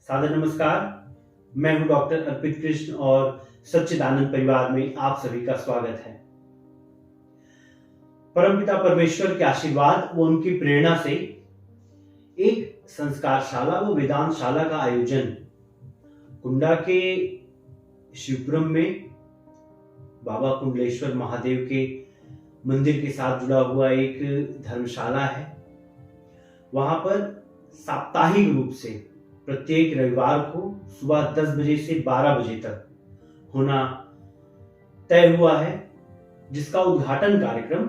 सादर नमस्कार। मैं हूं डॉक्टर अर्पित कृष्ण और सच्चिदानंद परिवार में आप सभी का स्वागत है। परमपिता परमेश्वर के आशीर्वाद व उनकी प्रेरणा से एक संस्कारशाला व वेदांतशाला का आयोजन कुंडा के शिवपुरम में बाबा कुंडलेश्वर महादेव के मंदिर के साथ जुड़ा हुआ एक धर्मशाला है। वहां पर साप्ताहिक रूप से प्रत्येक रविवार को सुबह 10 बजे से 12 बजे तक होना तय हुआ है, जिसका उद्घाटन कार्यक्रम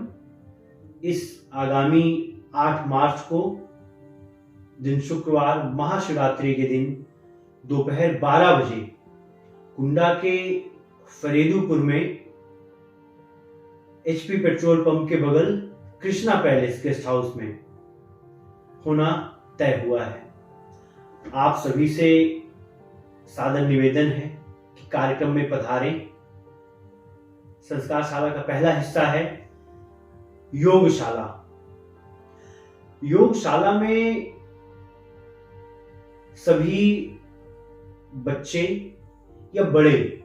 इस आगामी 8 मार्च को दिन शुक्रवार महाशिवरात्रि के दिन दोपहर 12 बजे कुंडा के फरेदुपुर में एचपी पेट्रोल पंप के बगल कृष्णा पैलेस गेस्ट हाउस में होना तय हुआ है। आप सभी से सादर निवेदन है कि कार्यक्रम में पधारें। संस्कारशाला का पहला हिस्सा है योगशाला। योगशाला में सभी बच्चे या बड़े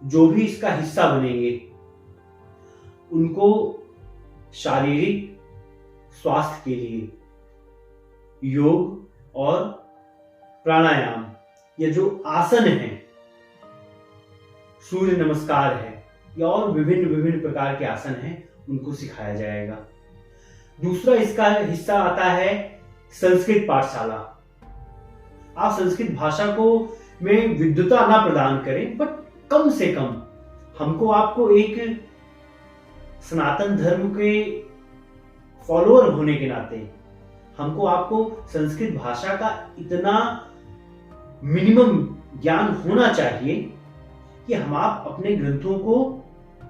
जो भी इसका हिस्सा बनेंगे उनको शारीरिक स्वास्थ्य के लिए योग और प्राणायाम या जो आसन है, सूर्य नमस्कार है या और विभिन्न प्रकार के आसन हैं, उनको सिखाया जाएगा। दूसरा इसका हिस्सा आता है संस्कृत पाठशाला। आप संस्कृत भाषा को में विद्वता ना प्रदान करें, बट कम से कम हमको आपको एक सनातन धर्म के फॉलोअर होने के नाते हमको आपको संस्कृत भाषा का इतना मिनिमम ज्ञान होना चाहिए कि हम आप अपने ग्रंथों को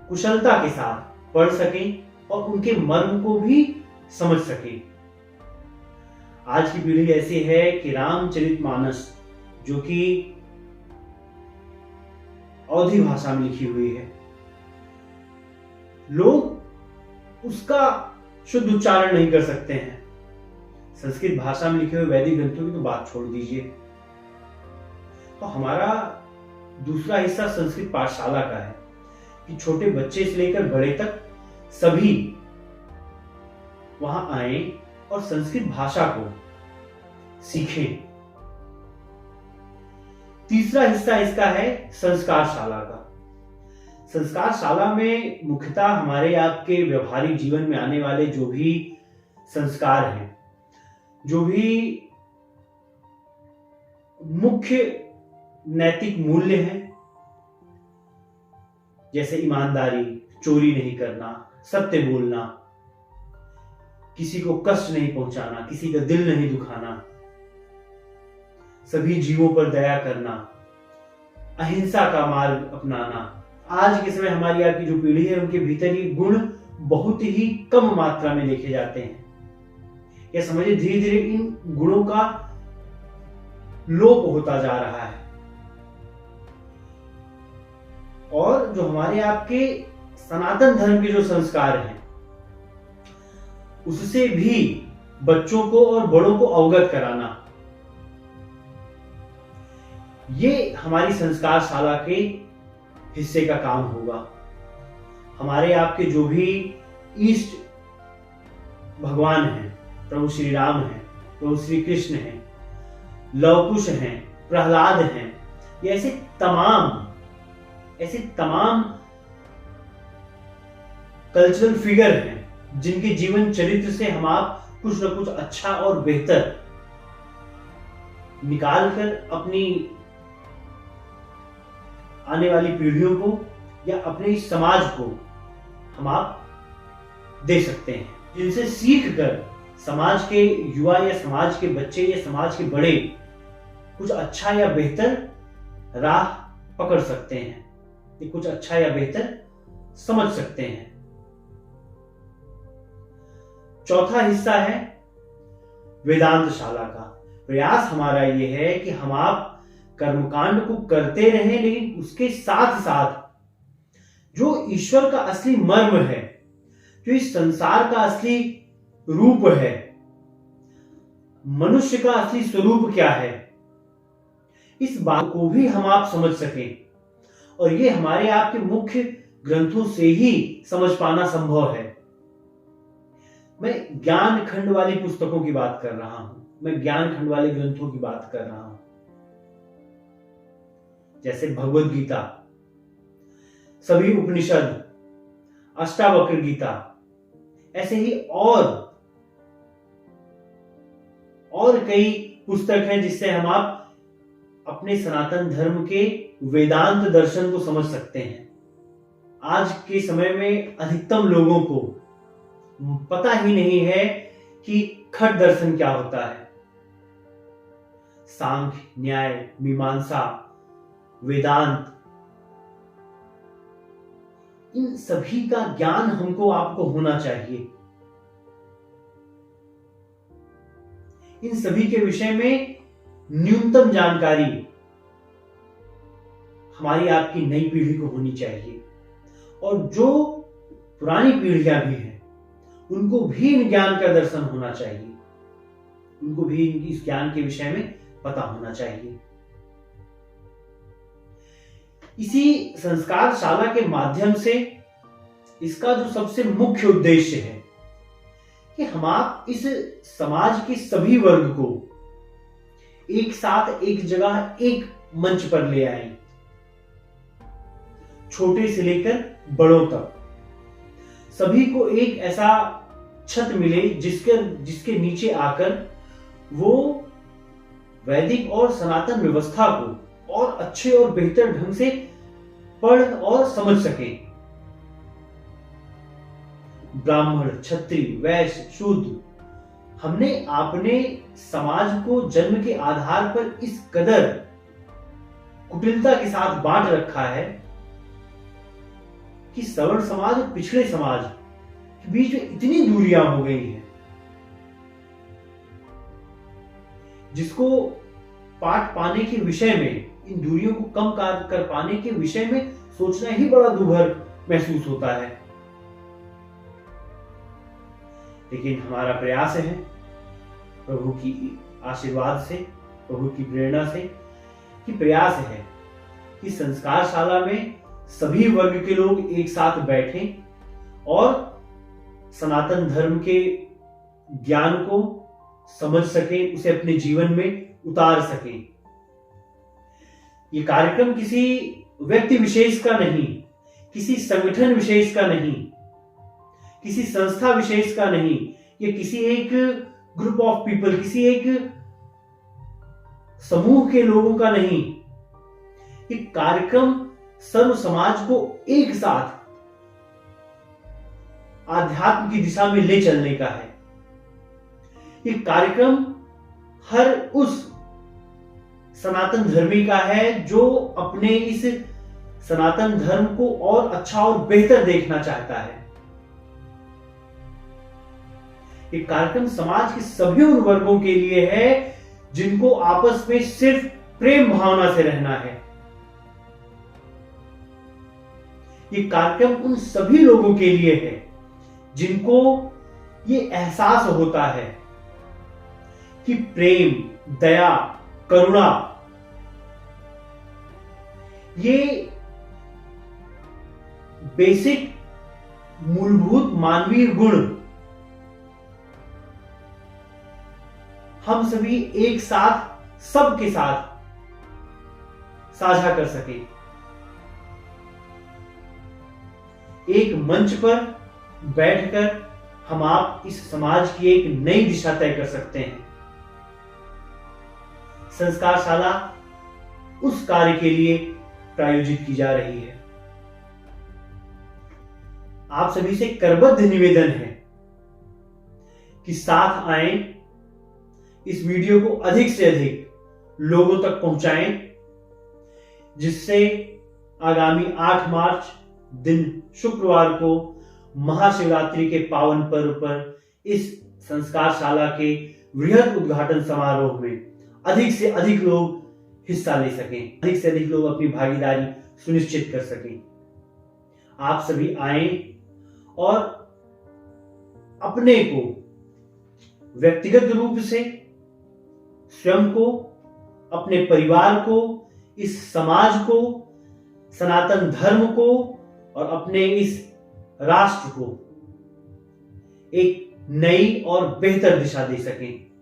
कुशलता के साथ पढ़ सकें और उनके मर्म को भी समझ सकें। आज की पीढ़ी ऐसी है कि रामचरितमानस, जो कि अवधी भाषा में लिखी हुई है, लोग उसका शुद्ध उच्चारण नहीं कर सकते हैं। संस्कृत भाषा में लिखे हुए वैदिक ग्रंथों की तो बात छोड़ दीजिए। तो हमारा दूसरा हिस्सा संस्कृत पाठशाला का है कि छोटे बच्चे से लेकर बड़े तक सभी वहां आए और संस्कृत भाषा को सीखें। तीसरा हिस्सा इसका है संस्कारशाला का। संस्कारशाला में मुख्यतः हमारे आपके व्यवहारिक जीवन में आने वाले जो भी संस्कार हैं, जो भी मुख्य नैतिक मूल्य हैं, जैसे ईमानदारी, चोरी नहीं करना, सत्य बोलना, किसी को कष्ट नहीं पहुंचाना, किसी का दिल नहीं दुखाना, सभी जीवों पर दया करना, अहिंसा का मार्ग अपनाना। आज के समय हमारी आपकी जो पीढ़ी है उनके भीतर ये गुण बहुत ही कम मात्रा में देखे जाते हैं। या समझिए धीरे धीरे इन गुणों का लोप होता जा रहा है। और जो हमारे आपके सनातन धर्म के जो संस्कार हैं, उससे भी बच्चों को और बड़ों को अवगत कराना, ये हमारी संस्कारशाला के हिस्से का काम होगा। हमारे आपके जो भी इष्ट भगवान हैं, प्रभु श्री राम हैं, प्रभु श्री कृष्ण हैं, लवकुश हैं, प्रहलाद हैं, ये ऐसे तमाम कल्चरल फिगर हैं जिनके जीवन चरित्र से हम आप कुछ न कुछ अच्छा और बेहतर निकालकर अपनी आने वाली पीढ़ियों को या अपने इस समाज को हम आप दे सकते हैं, जिनसे सीख कर समाज के युवा या समाज के बच्चे या समाज के बड़े कुछ अच्छा या बेहतर राह पकड़ सकते हैं, या कुछ अच्छा या बेहतर समझ सकते हैं। चौथा हिस्सा है वेदांतशाला का। प्रयास हमारा यह है कि हम आप कर्मकांड को करते रहें, लेकिन उसके साथ साथ जो ईश्वर का असली मर्म है, जो इस संसार का असली रूप है, मनुष्य का असली स्वरूप क्या है, इस बात को भी हम आप समझ सकें, और ये हमारे आपके मुख्य ग्रंथों से ही समझ पाना संभव है। मैं ज्ञान खंड वाली पुस्तकों की बात कर रहा हूं, मैं ज्ञान खंड वाले ग्रंथों की बात कर रहा हूं, जैसे भगवद गीता, सभी उपनिषद, अष्टावक्र गीता, ऐसे ही और कई पुस्तक हैं जिससे हम आप अपने सनातन धर्म के वेदांत दर्शन को समझ सकते हैं। आज के समय में अधिकतम लोगों को पता ही नहीं है कि खट दर्शन क्या होता है। सांख्य, न्याय, मीमांसा, वेदांत, इन सभी का ज्ञान हमको आपको होना चाहिए। इन सभी के विषय में न्यूनतम जानकारी हमारी आपकी नई पीढ़ी को होनी चाहिए, और जो पुरानी पीढ़ियां भी हैं उनको भी इन ज्ञान का दर्शन होना चाहिए, उनको भी इस ज्ञान के विषय में पता होना चाहिए। इसी संस्कारशाला के माध्यम से इसका जो सबसे मुख्य उद्देश्य है कि हम आप इस समाज के सभी वर्ग को एक साथ एक जगह एक मंच पर ले आए, छोटे से लेकर बड़ों तक सभी को एक ऐसा छत मिले जिसके नीचे आकर वो वैदिक और सनातन व्यवस्था को और अच्छे और बेहतर ढंग से पढ़ और समझ सके। ब्राह्मण, क्षत्रिय, वैश्य, शूद्र, हमने आपने समाज को जन्म के आधार पर इस कदर कुटिलता के साथ बांट रखा है कि सवर्ण समाज और पिछड़े समाज के बीच में इतनी दूरियां हो गई हैं, जिसको पाठ पाने के विषय में, इन दूरियों को कम कर पाने के विषय में सोचना ही बड़ा दुभर महसूस होता है। लेकिन हमारा प्रयास है प्रभु की आशीर्वाद से, प्रभु की प्रेरणा से, कि प्रयास है कि संस्कारशाला में सभी वर्ग के लोग एक साथ बैठें और सनातन धर्म के ज्ञान को समझ सकें, उसे अपने जीवन में उतार सकें। ये कार्यक्रम किसी व्यक्ति विशेष का नहीं, किसी संगठन विशेष का नहीं, किसी संस्था विशेष का नहीं, ये किसी एक ग्रुप ऑफ पीपल, किसी एक समूह के लोगों का नहीं। ये कार्यक्रम सर्व समाज को एक साथ आध्यात्म की दिशा में ले चलने का है। ये कार्यक्रम हर उस सनातन धर्मी का है जो अपने इस सनातन धर्म को और अच्छा और बेहतर देखना चाहता है। ये कार्यक्रम समाज के सभी उन वर्गों के लिए है जिनको आपस में सिर्फ प्रेम भावना से रहना है। ये कार्यक्रम उन सभी लोगों के लिए है जिनको ये एहसास होता है कि प्रेम, दया, करुणा, ये बेसिक मूलभूत मानवीय गुण हम सभी एक साथ, सबके साथ साझा कर सके। एक मंच पर बैठकर हम आप इस समाज की एक नई दिशा तय कर सकते हैं। संस्कारशाला उस कार्य के लिए प्रायोजित की जा रही है। आप सभी से करबद्ध निवेदन है कि साथ आएं, इस वीडियो को अधिक से अधिक लोगों तक पहुंचाएं, जिससे आगामी 8 मार्च दिन शुक्रवार को महाशिवरात्रि के पावन पर्व पर इस संस्कारशाला के वृहद उद्घाटन समारोह में अधिक से अधिक लोग हिस्सा ले सकें, अधिक से अधिक लोग अपनी भागीदारी सुनिश्चित कर सकें। आप सभी आएं और अपने को व्यक्तिगत रूप से, स्वयं को अपने परिवार को, इस समाज को, सनातन धर्म को और अपने इस राष्ट्र को एक नई और बेहतर दिशा दे सकें।